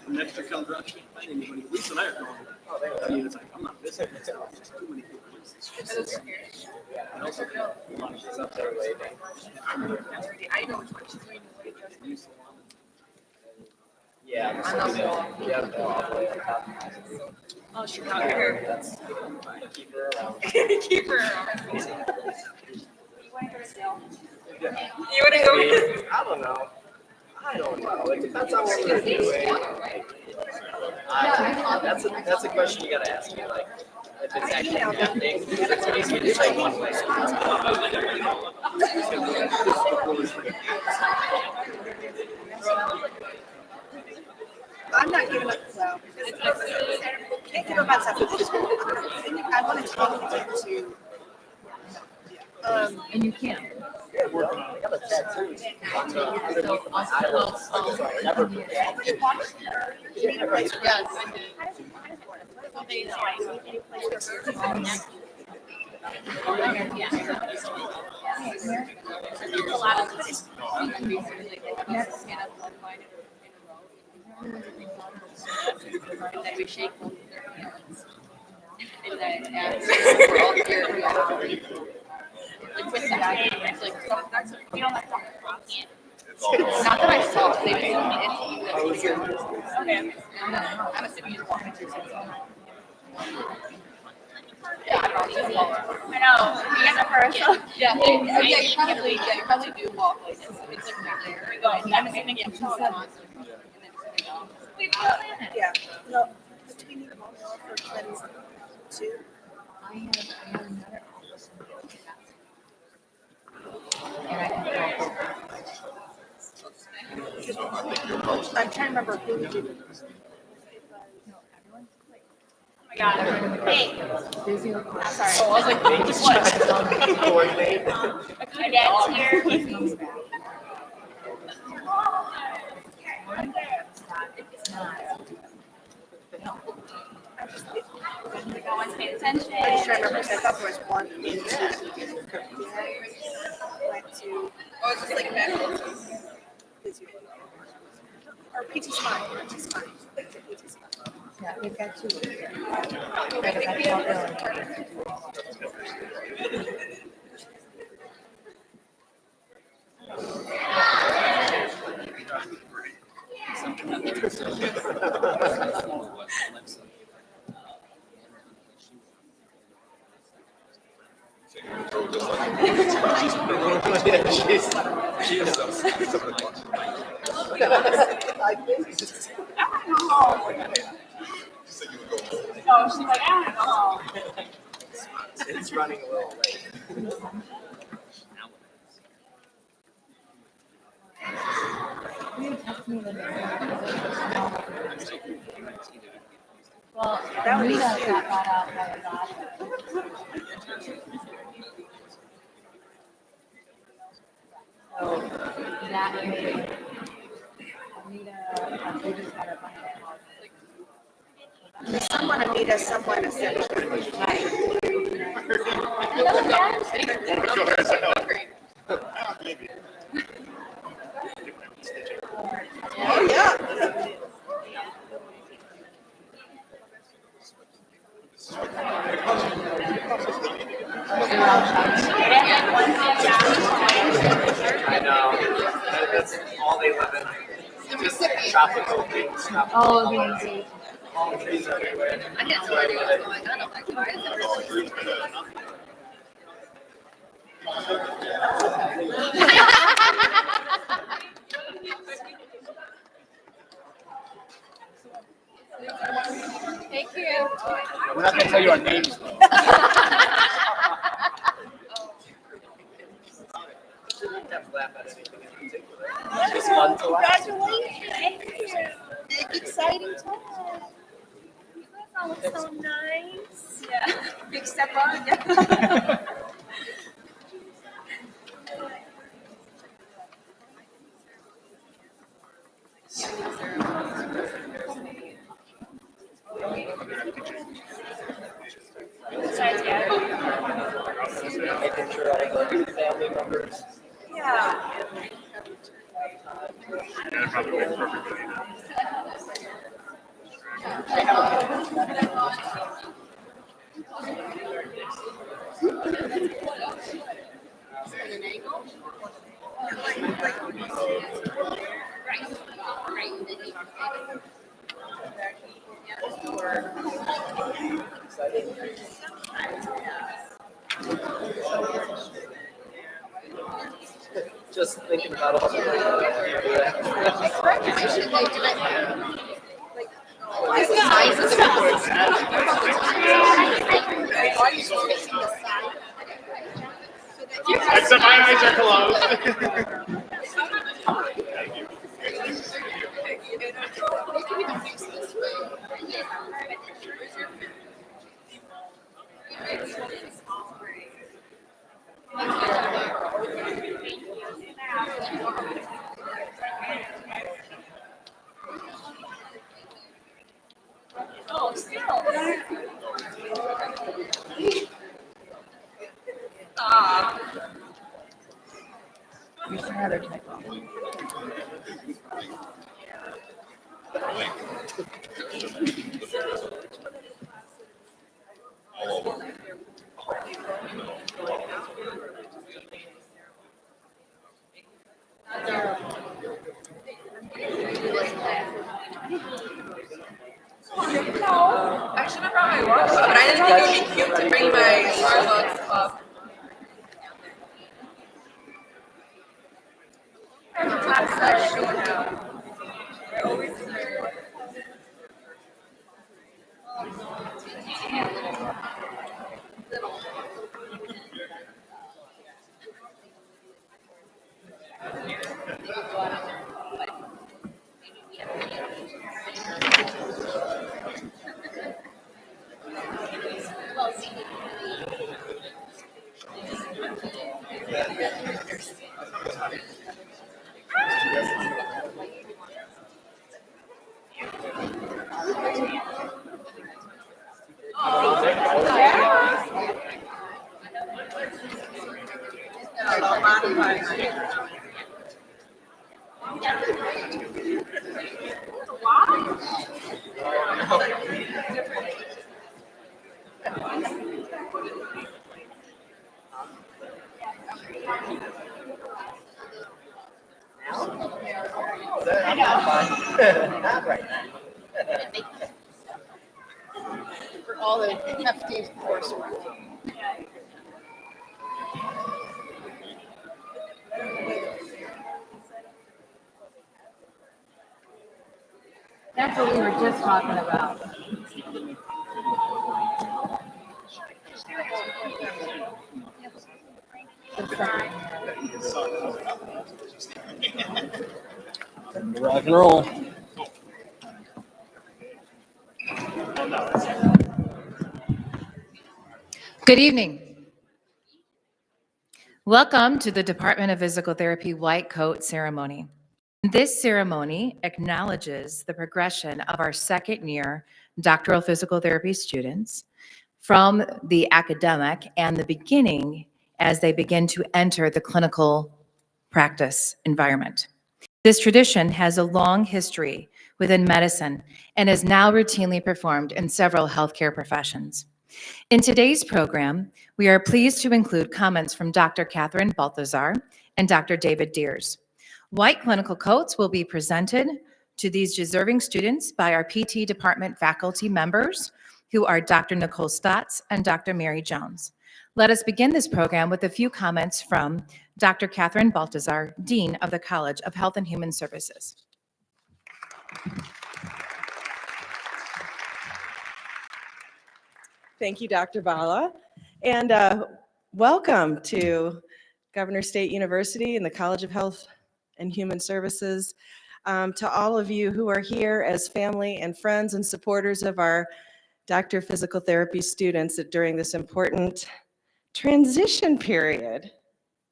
Next to come rush. Lisa and I are going. I mean, it's like, I'm not missing it. It's just too many people. And also, a lot of kids up there waiting. I know which one she's going to. Yeah, Oh, she's out here. that's keep her around. Keep her around. You want to go still? Yeah. You want to go? I don't know. It depends on what we're doing. That's a question you gotta ask me. Like, if it's actually happening, it's easy to say one way. I'm not giving up though. Can't give up on stuff. I want to change it into. And you can. I got a tattoo underneath my eyelids. Never forget. Yes, I that we shake both of their hands. And then we're all here. Like with that, it's like that's we don't have to talk about it. Not that I saw, they didn't tell me anything. Okay. I'm assuming you're walking through something. Yeah, I know. You get the first. Yeah, you probably do walk like this. It's like right there. I'm assuming you have to talk. Yeah. No. Between the all for 22. I have another office and I can I'm trying to remember who did it. Oh my god. Hey. Busy with class. Sorry. Oh, I was like, what? My dad's here. It's not. No. Everyone's paying attention. I just trying to remember. I thought there was one. Went to. Oh, it's just like that. Or PT Smile. PT Smile. Yeah, we've got two. She is so Oh, she's like, I don't know. it's running a little late. Well, That would be Rita cute. got bought out by a daughter. So that made Rita got her behind it. Someone Anita, someone essentially. Oh yeah. I know. That's all they live in. Just tropical things. Oh, amazing. Palm trees everywhere. I didn't know what was going on. I'm like, why is it Thank you. We're not going to tell you our names. It's fun to watch. Congratulations. Thank you. Big exciting time. You guys all look so nice. Yeah. Big step on. Yeah. Besides, yeah. Making sure all the family members. Yeah. probably wait for everybody. Just thinking about all the Except my eyes are closed. I should have brought my watch, but I didn't think it would be cute to bring my Starbucks up. Not right now. For all the hefty coursework. That's what we were just talking about. Rock and roll. Good evening. Welcome to the Department of Physical Therapy White Coat Ceremony. This ceremony acknowledges the progression of our second-year doctoral physical therapy students from the academic and the beginning as they begin to enter the clinical practice environment. This tradition has a long history within medicine and is now routinely performed in several healthcare professions. In today's program, we are pleased to include comments from Dr. Catherine Balthazar and Dr. David Deers. White clinical coats will be presented to these deserving students by our PT department faculty members, who are Dr. Nicole Stotts and Dr. Mary Jones. Let us begin this program with a few comments from Dr. Catherine Balthazar, Dean of the College of Health and Human Services. Thank you, Dr. Bala. And welcome to Governor State University and the College of Health and Human Services. To all of you who are here as family and friends and supporters of our Doctor of Physical Therapy students during this important transition period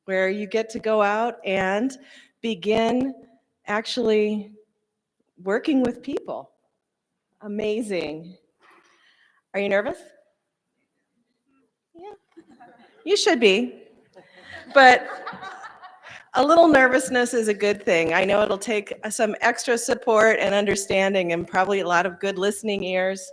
where you get to go out and begin actually working with people. Amazing. Are you nervous? Yeah, you should be. But A little nervousness is a good thing. I know it'll take some extra support and understanding and probably a lot of good listening ears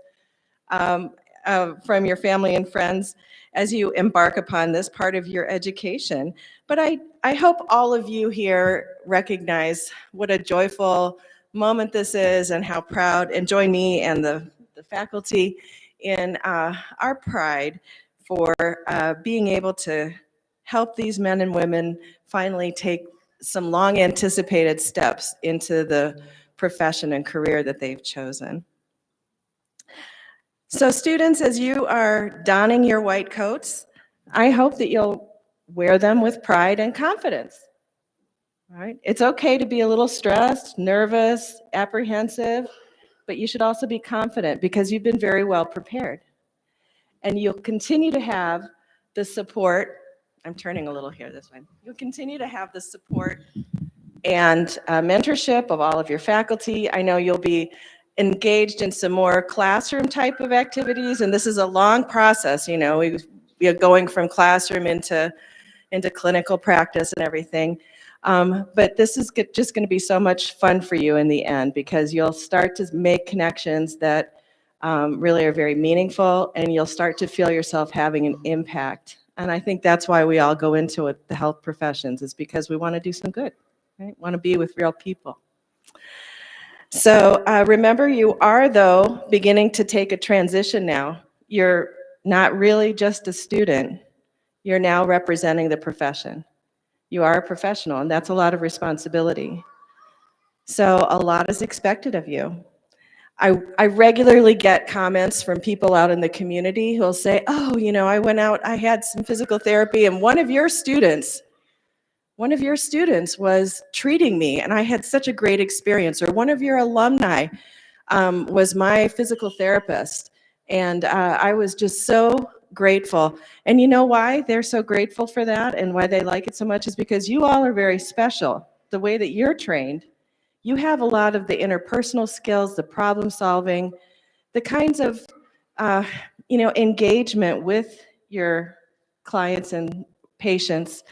from your family and friends as you embark upon this part of your education. But I hope all of you here recognize what a joyful moment this is and how proud, and join me and the faculty in our pride for being able to help these men and women finally take some long anticipated steps into the profession and career that they've chosen. So students, as you are donning your white coats, I hope that you'll wear them with pride and confidence. All right? It's okay to be a little stressed, nervous, apprehensive, but you should also be confident because you've been very well prepared. And you'll continue to have the support. I'm turning a little here this way. You'll continue to have the support and mentorship of all of your faculty. I know you'll be engaged in some more classroom type of activities, and this is a long process. You know, we are going from classroom into clinical practice and everything. But this is just going to be so much fun for you in the end because you'll start to make connections that really are very meaningful, and you'll start to feel yourself having an impact. And I think that's why we all go into it, the health professions, is because we want to do some good, right? Want to be with real people. So remember, you are, though, beginning to take a transition now. You're not really just a student. You're now representing the profession. You are a professional, and that's a lot of responsibility. So a lot is expected of you. I regularly get comments from people out in the community who'll say, oh, you know, I went out, I had some physical therapy, and one of your students was treating me, and I had such a great experience. Or one of your alumni was my physical therapist, and I was just so grateful. And you know why they're so grateful for that and why they like it so much is because you all are very special. The way that you're trained, you have a lot of the interpersonal skills, the problem solving, the kinds of engagement with your clients and patients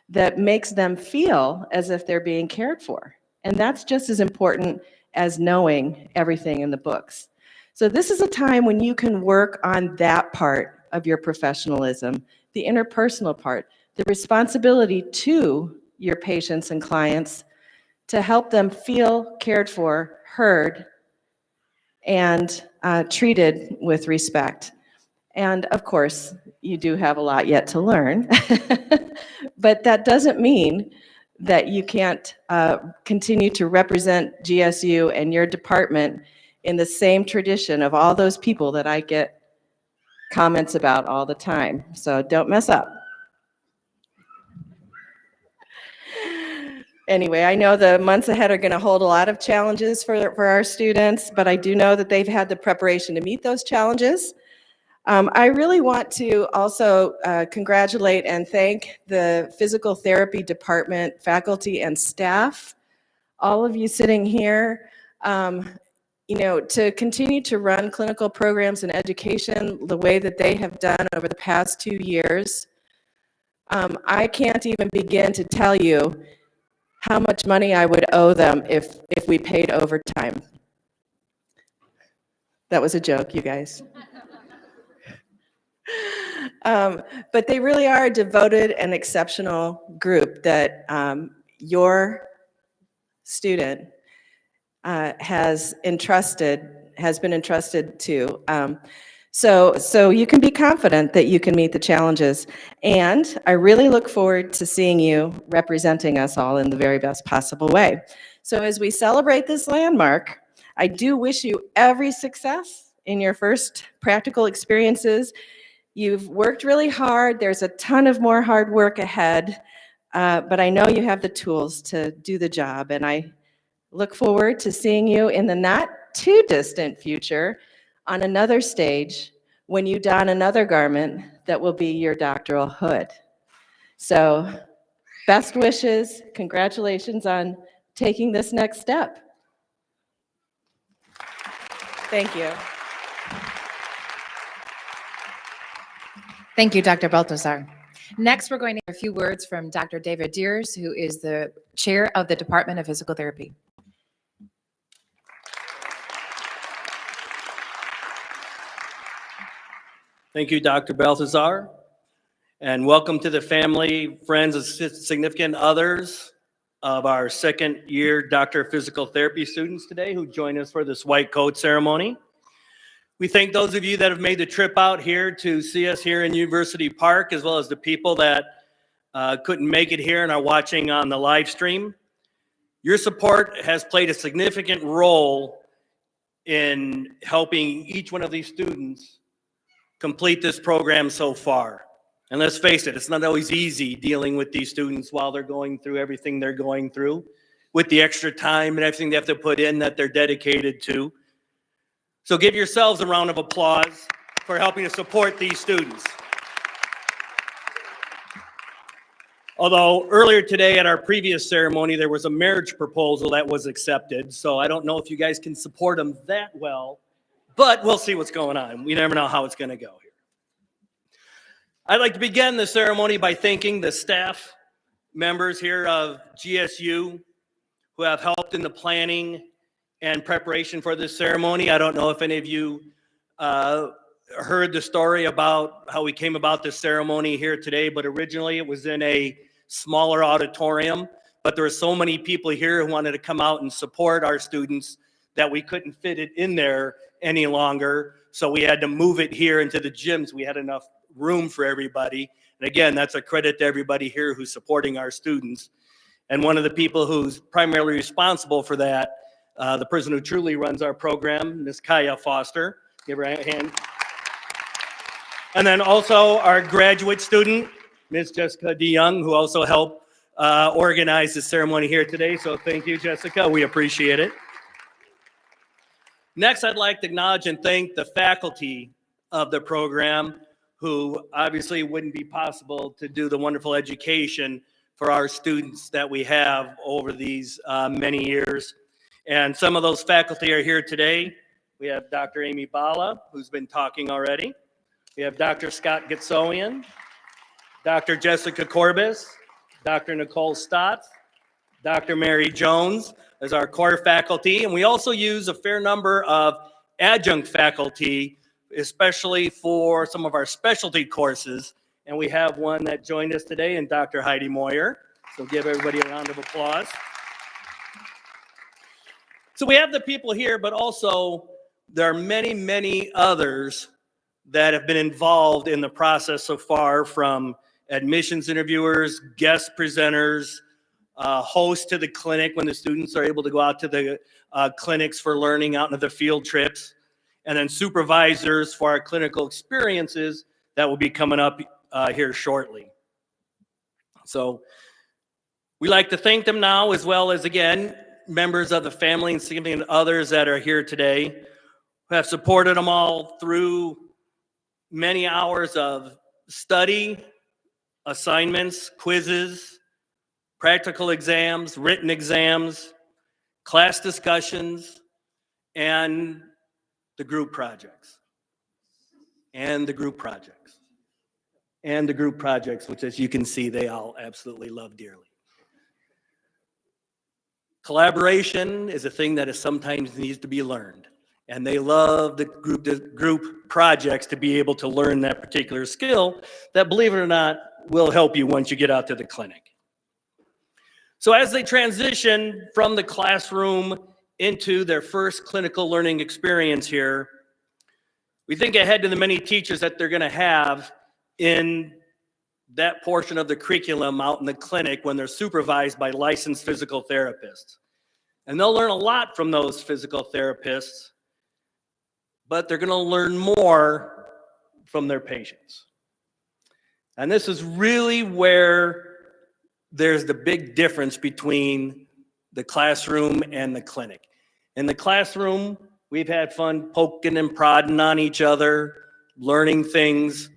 that makes them feel as if they're being cared for. And that's just as important as knowing everything in the books. So this is a time when you can work on that part of your professionalism, the interpersonal part, the responsibility to your patients and clients to help them feel cared for, heard, and treated with respect. And of course, you do have a lot yet to learn, but that doesn't mean that you can't continue to represent GSU and your department in the same tradition of all those people that I get comments about all the time. So don't mess up. Anyway, I know the months ahead are going to hold a lot of challenges for our students, but I do know that they've had the preparation to meet those challenges. I really want to also congratulate and thank the physical therapy department, faculty, and staff, all of you sitting here, to continue to run clinical programs and education the way that they have done over the past 2 years. I can't even begin to tell you how much money I would owe them if we paid overtime. That was a joke, you guys. But they really are a devoted and exceptional group that your student has been entrusted to. So you can be confident that you can meet the challenges. And I really look forward to seeing you representing us all in the very best possible way. So as we celebrate this landmark, I do wish you every success in your first practical experiences. You've worked really hard. There's a ton of more hard work ahead, but I know you have the tools to do the job, and I look forward to seeing you in the not too distant future on another stage when you don another garment that will be your doctoral hood. So best wishes, congratulations on taking this next step. Thank you. Thank you, Dr. Baltazar. Next, we're going to hear a few words from Dr. David Deers, who is the chair of the Department of Physical Therapy. Thank you, Dr. Balthazar, and welcome to the family, friends, and significant others of our second year Doctor of Physical Therapy students today who join us for this white coat ceremony. We thank those of you that have made the trip out here to see us here in University Park, as well as the people that couldn't make it here and are watching on the live stream. Your support has played a significant role in helping each one of these students complete this program so far. And let's face it, it's not always easy dealing with these students while they're going through everything they're going through, with the extra time and everything they have to put in that they're dedicated to. So give yourselves a round of applause for helping to support these students. Although earlier today at our previous ceremony, there was a marriage proposal that was accepted. So I don't know if you guys can support them that well, but we'll see what's going on. We never know how it's going to go here. I'd like to begin the ceremony by thanking the staff members here of GSU who have helped in the planning and preparation for this ceremony. I don't know if any of you heard the story about how we came about this ceremony here today, but originally it was in a smaller auditorium, but there were so many people here who wanted to come out and support our students that we couldn't fit it in there any longer. So we had to move it here into the gyms. We had enough room for everybody. And again, that's a credit to everybody here who's supporting our students. And one of the people who's primarily responsible for that, the person who truly runs our program, Ms. Kaya Foster. Give her a hand. And then also our graduate student, Ms. Jessica DeYoung, who also helped organize the ceremony here today. So thank you, Jessica. We appreciate it. Next, I'd like to acknowledge and thank the faculty of the program who obviously wouldn't be possible to do the wonderful education for our students that we have over these many years. And some of those faculty are here today. We have Dr. Amy Bala, who's been talking already. We have Dr. Scott Getsoian, Dr. Jessica Corbis, Dr. Nicole Stott, Dr. Mary Jones as our core faculty. And we also use a fair number of adjunct faculty, especially for some of our specialty courses. And we have one that joined us today, and Dr. Heidi Moyer. So give everybody a round of applause. So we have the people here, but also there are many, many others that have been involved in the process so far, from admissions interviewers, guest presenters, hosts to the clinic when the students are able to go out to the clinics for learning out into the field trips, and then supervisors for our clinical experiences that will be coming up here shortly. So we like to thank them now, as well as, again, members of the family and significant others that are here today who have supported them all through many hours of study, assignments, quizzes, practical exams, written exams, class discussions, and the group projects. And the group projects. And the group projects, which, as you can see, they all absolutely love dearly. Collaboration is a thing that is sometimes needs to be learned. And they love the group projects to be able to learn that particular skill that, believe it or not, will help you once you get out to the clinic. So as they transition from the classroom into their first clinical learning experience here, we think ahead to the many teachers that they're going to have in that portion of the curriculum out in the clinic when they're supervised by licensed physical therapists. And they'll learn a lot from those physical therapists, but they're going to learn more from their patients. And this is really where there's the big difference between the classroom and the clinic. In the classroom, we've had fun poking and prodding on each other, learning things.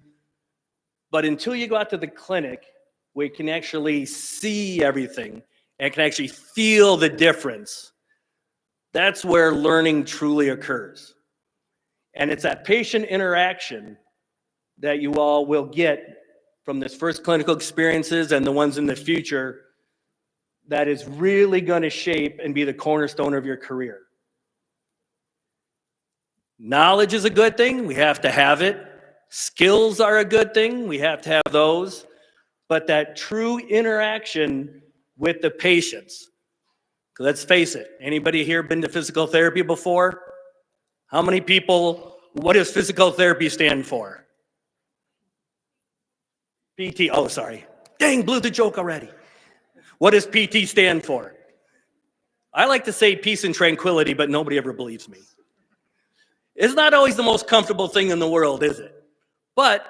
But until you go out to the clinic, we can actually see everything and can actually feel the difference. That's where learning truly occurs. And it's that patient interaction that you all will get from this first clinical experiences and the ones in the future that is really going to shape and be the cornerstone of your career. Knowledge is a good thing. We have to have it. Skills are a good thing. We have to have those. But that true interaction with the patients. 'Cause let's face it, anybody here been to physical therapy before? How many people, what does physical therapy stand for? PT, oh, sorry. Dang, blew the joke already. What does PT stand for? I like to say peace and tranquility, but nobody ever believes me. It's not always the most comfortable thing in the world, is it? But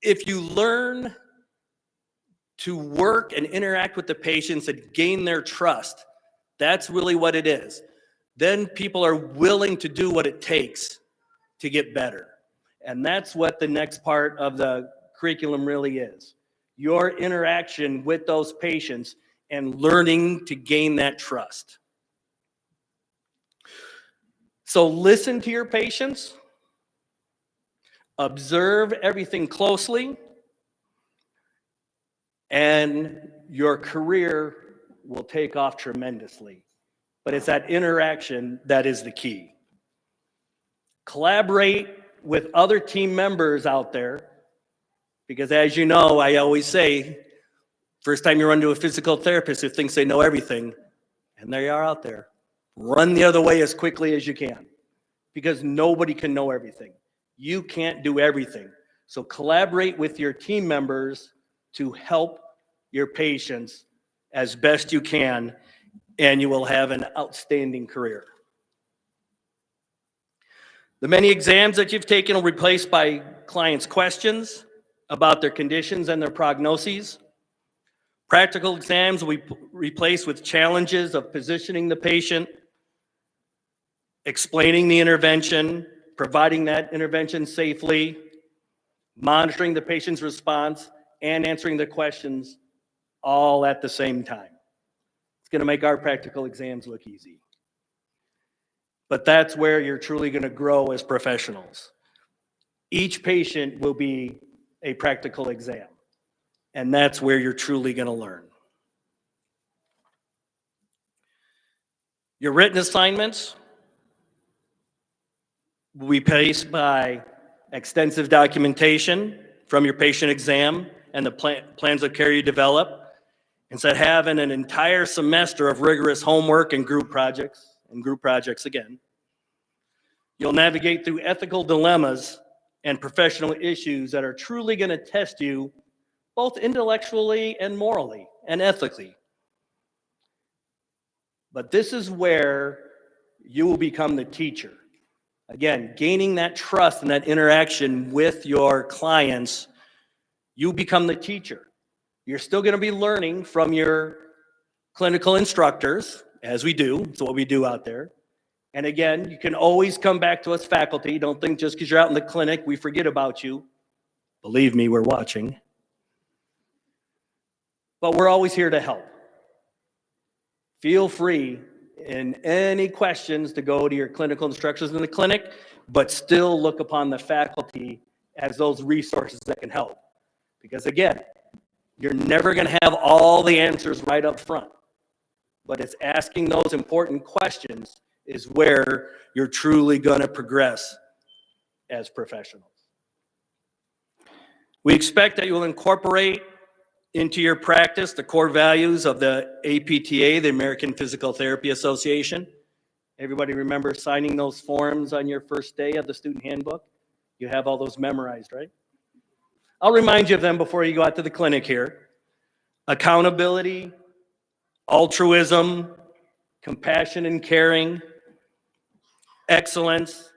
if you learn to work and interact with the patients and gain their trust, that's really what it is. Then people are willing to do what it takes to get better. And that's what the next part of the curriculum really is. Your interaction with those patients and learning to gain that trust. So listen to your patients, observe everything closely, and your career will take off tremendously. But it's that interaction that is the key. Collaborate with other team members out there, because as you know, I always say, first time you run to a physical therapist who thinks they know everything, and there you are out there. Run the other way as quickly as you can, because nobody can know everything. You can't do everything. So collaborate with your team members to help your patients as best you can, and you will have an outstanding career. The many exams that you've taken will be replaced by clients' questions about their conditions and their prognoses. Practical exams will be replaced with challenges of positioning the patient, explaining the intervention, providing that intervention safely, monitoring the patient's response, and answering the questions all at the same time. It's going to make our practical exams look easy. But that's where you're truly going to grow as professionals. Each patient will be a practical exam, and that's where you're truly going to learn. Your written assignments will be paced by extensive documentation from your patient exam and the plans of care you develop, instead of having an entire semester of rigorous homework and group projects again. You'll navigate through ethical dilemmas and professional issues that are truly going to test you both intellectually and morally and ethically. But this is where you will become the teacher. Again, gaining that trust and that interaction with your clients, you become the teacher. You're still going to be learning from your clinical instructors, as we do. It's what we do out there. And again, you can always come back to us faculty. Don't think just because you're out in the clinic, we forget about you. Believe me, we're watching. But we're always here to help. Feel free in any questions to go to your clinical instructors in the clinic, but still look upon the faculty as those resources that can help. Because again, you're never going to have all the answers right up front. But it's asking those important questions is where you're truly going to progress as professionals. We expect that you will incorporate into your practice the core values of the APTA, the American Physical Therapy Association. Everybody remember signing those forms on your first day of the student handbook? You have all those memorized, right? I'll remind you of them before you go out to the clinic here. Accountability, altruism, compassion and caring, excellence,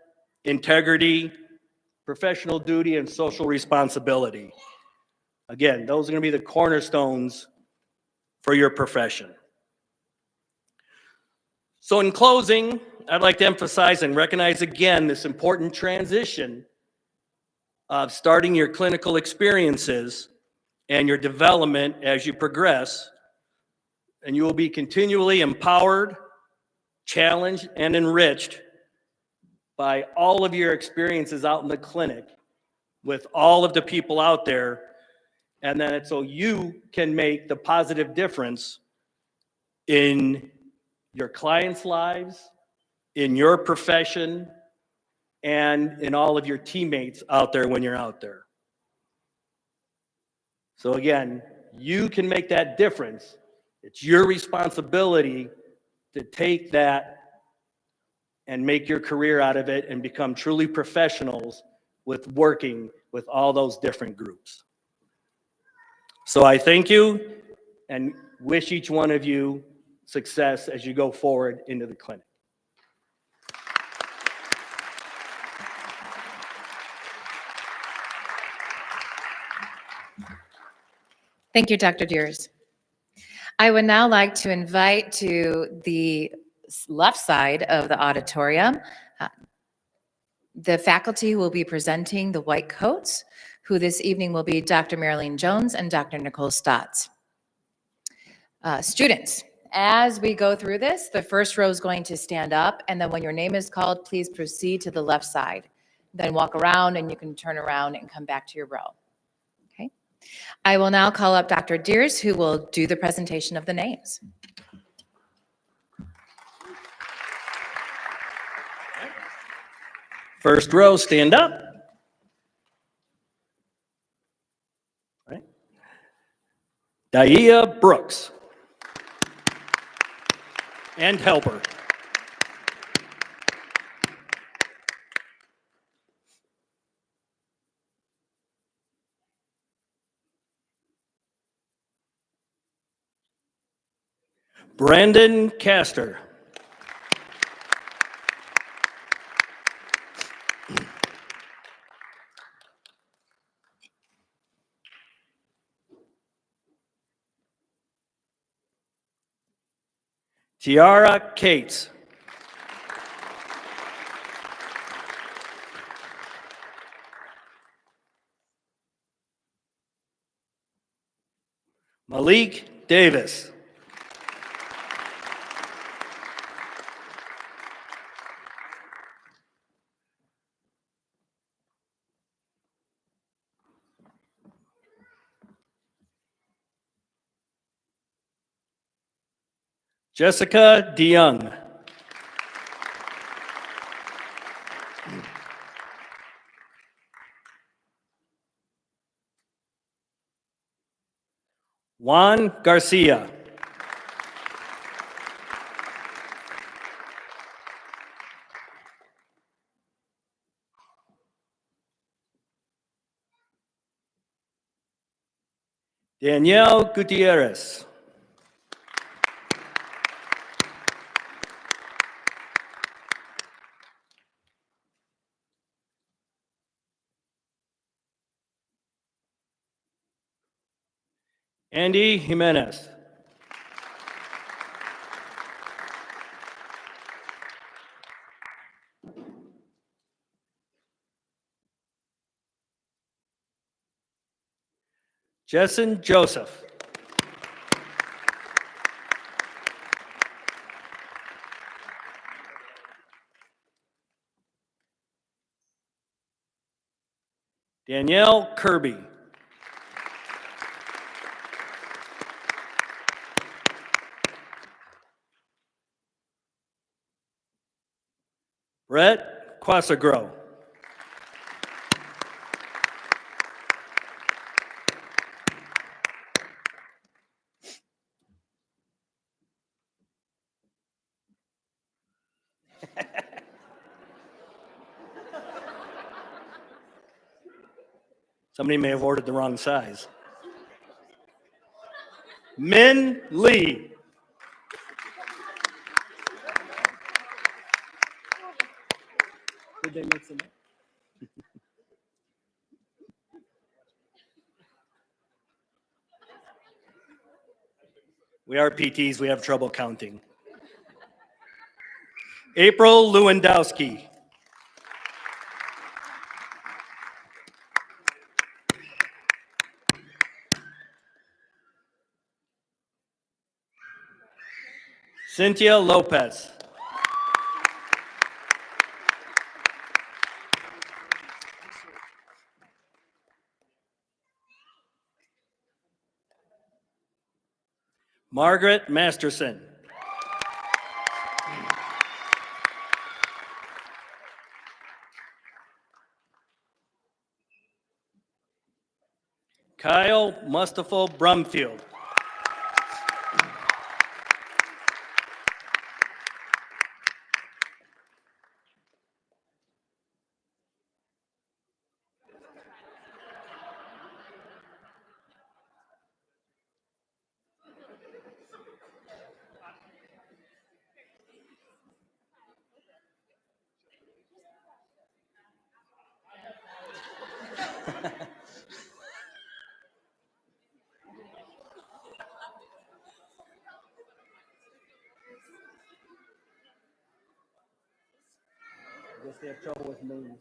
integrity, professional duty, and social responsibility. Again, those are going to be the cornerstones for your profession. So in closing, I'd like to emphasize and recognize again this important transition of starting your clinical experiences and your development as you progress, and you will be continually empowered, challenged, and enriched by all of your experiences out in the clinic with all of the people out there And then so you can make the positive difference in your clients' lives, in your profession, and in all of your teammates out there when you're out there. So again, you can make that difference. It's your responsibility to take that and make your career out of it and become truly professionals with working with all those different groups. So I thank you and wish each one of you success as you go forward into the clinic. Thank you, Dr. Deers. I would now like to invite to the left side of the auditorium the faculty who will be presenting the white coats, who this evening will be Dr. Marilyn Jones and Dr. Nicole Stotts. Students, as we go through this, the first row is going to stand up, and then when your name is called, please proceed to the left side. Then walk around, and you can turn around and come back to your row. Okay. I will now call up Dr. Deers, who will do the presentation of the names. First row, stand up. All right. Daia Brooks. And helper. Brandon Castor. Tiara Cates. Malik Davis. Jessica DeYoung. Juan Garcia. Danielle Gutierrez. Andy Jimenez. Jessen Joseph. Danielle Kirby. Brett Quasagro. Somebody may have ordered the wrong size. Min Lee. Did they mix them up? We are PTs, we have trouble counting. April Lewandowski. Cynthia Lopez. Margaret Masterson. Kyle Mustafa Brumfield. I guess they have trouble with names.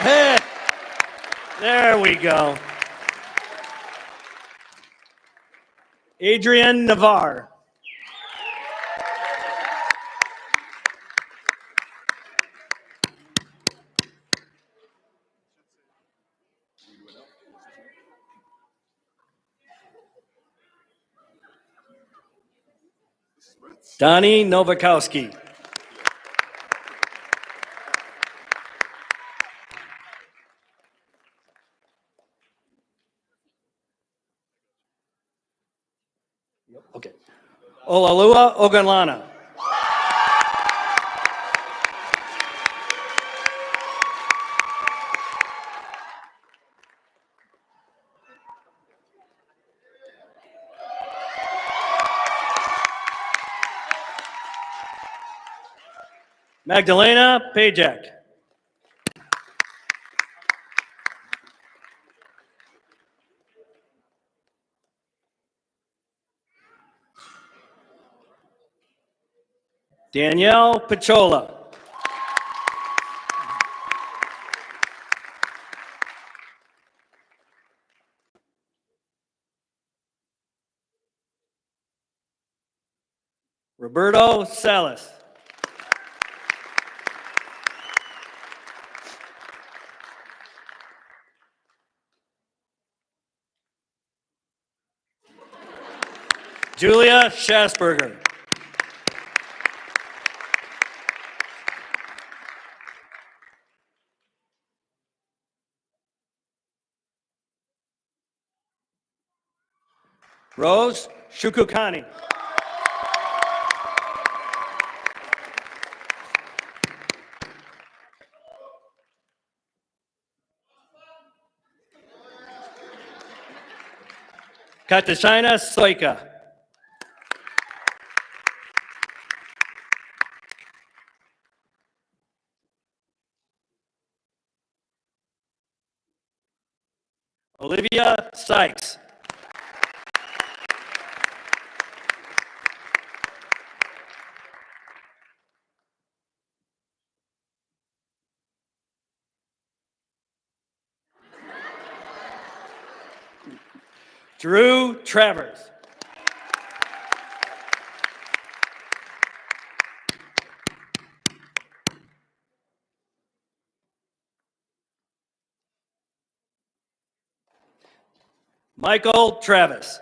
Hey, there we go. Adrienne Navarre. Donnie Novakowski. Okay. Olalua Ogunlana. Magdalena Pajak. Danielle Pachola. Roberto Salas. Julia Schasberger. Rose Shukukani. Katashina Soika. Olivia Sykes. Drew Travers. Michael Travis.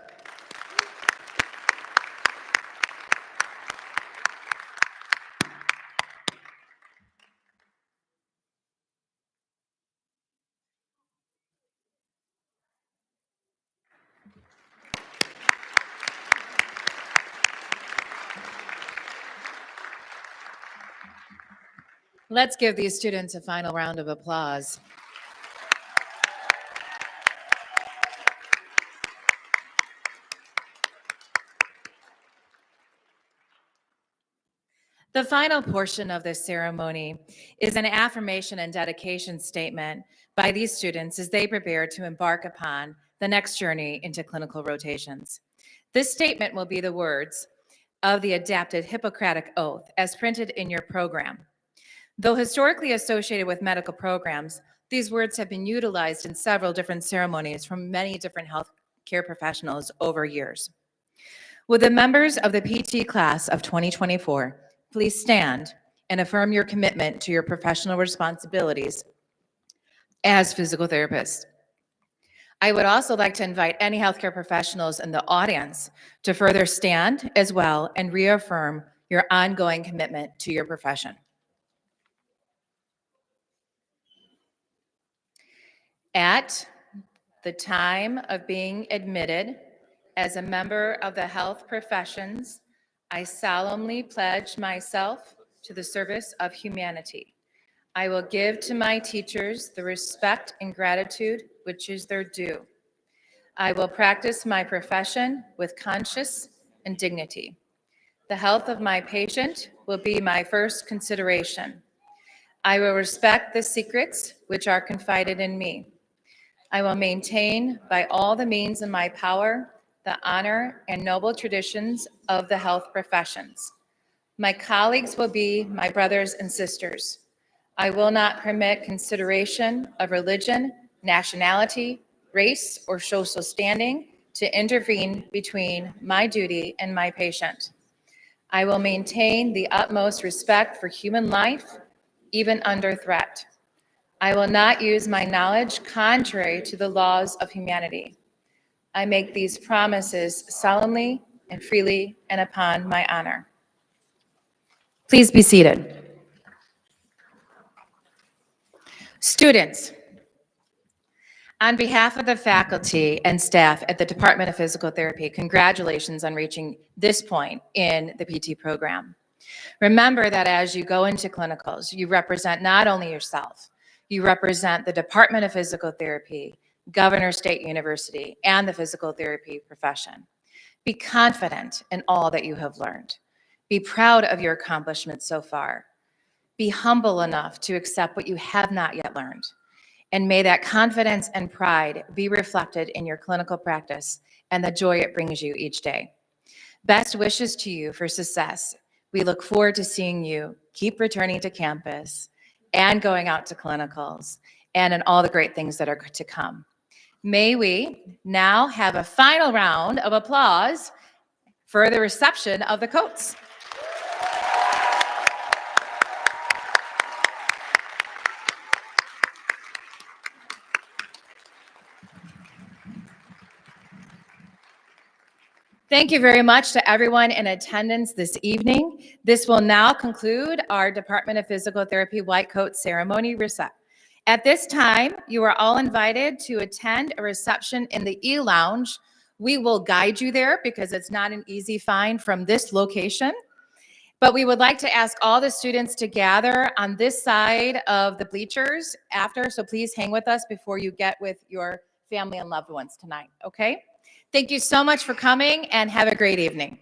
Let's give these students a final round of applause. The final portion of this ceremony is an affirmation and dedication statement by these students as they prepare to embark upon the next journey into clinical rotations. This statement will be the words of the adapted Hippocratic Oath as printed in your program. Though historically associated with medical programs, these words have been utilized in several different ceremonies from many different healthcare professionals over years. Would the members of the PT class of 2024 please stand and affirm your commitment to your professional responsibilities as physical therapists? I would also like to invite any healthcare professionals in the audience to further stand as well and reaffirm your ongoing commitment to your profession. At the time of being admitted as a member of the health professions, I solemnly pledge myself to the service of humanity. I will give to my teachers the respect and gratitude which is their due. I will practice my profession with conscience and dignity. The health of my patient will be my first consideration. I will respect the secrets which are confided in me. I will maintain by all the means in my power the honor and noble traditions of the health professions. My colleagues will be my brothers and sisters. I will not permit consideration of religion, nationality, race, or social standing to intervene between my duty and my patient. I will maintain the utmost respect for human life, even under threat. I will not use my knowledge contrary to the laws of humanity. I make these promises solemnly and freely and upon my honor. Please be seated. Students, on behalf of the faculty and staff at the Department of Physical Therapy, congratulations on reaching this point in the PT program. Remember that as you go into clinicals, you represent not only yourself, you represent the Department of Physical Therapy, Governor State University, and the physical therapy profession. Be confident in all that you have learned. Be proud of your accomplishments so far. Be humble enough to accept what you have not yet learned. And may that confidence and pride be reflected in your clinical practice and the joy it brings you each day. Best wishes to you for success. We look forward to seeing you keep returning to campus and going out to clinicals and in all the great things that are to come. May we now have a final round of applause for the reception of the coats. Thank you very much to everyone in attendance this evening. This will now conclude our Department of Physical Therapy White Coat Ceremony reception. At this time, you are all invited to attend a reception in the E-Lounge. We will guide you there because it's not an easy find from this location. But we would like to ask all the students to gather on this side of the bleachers after, so please hang with us before you get with your family and loved ones tonight, okay? Thank you so much for coming and have a great evening.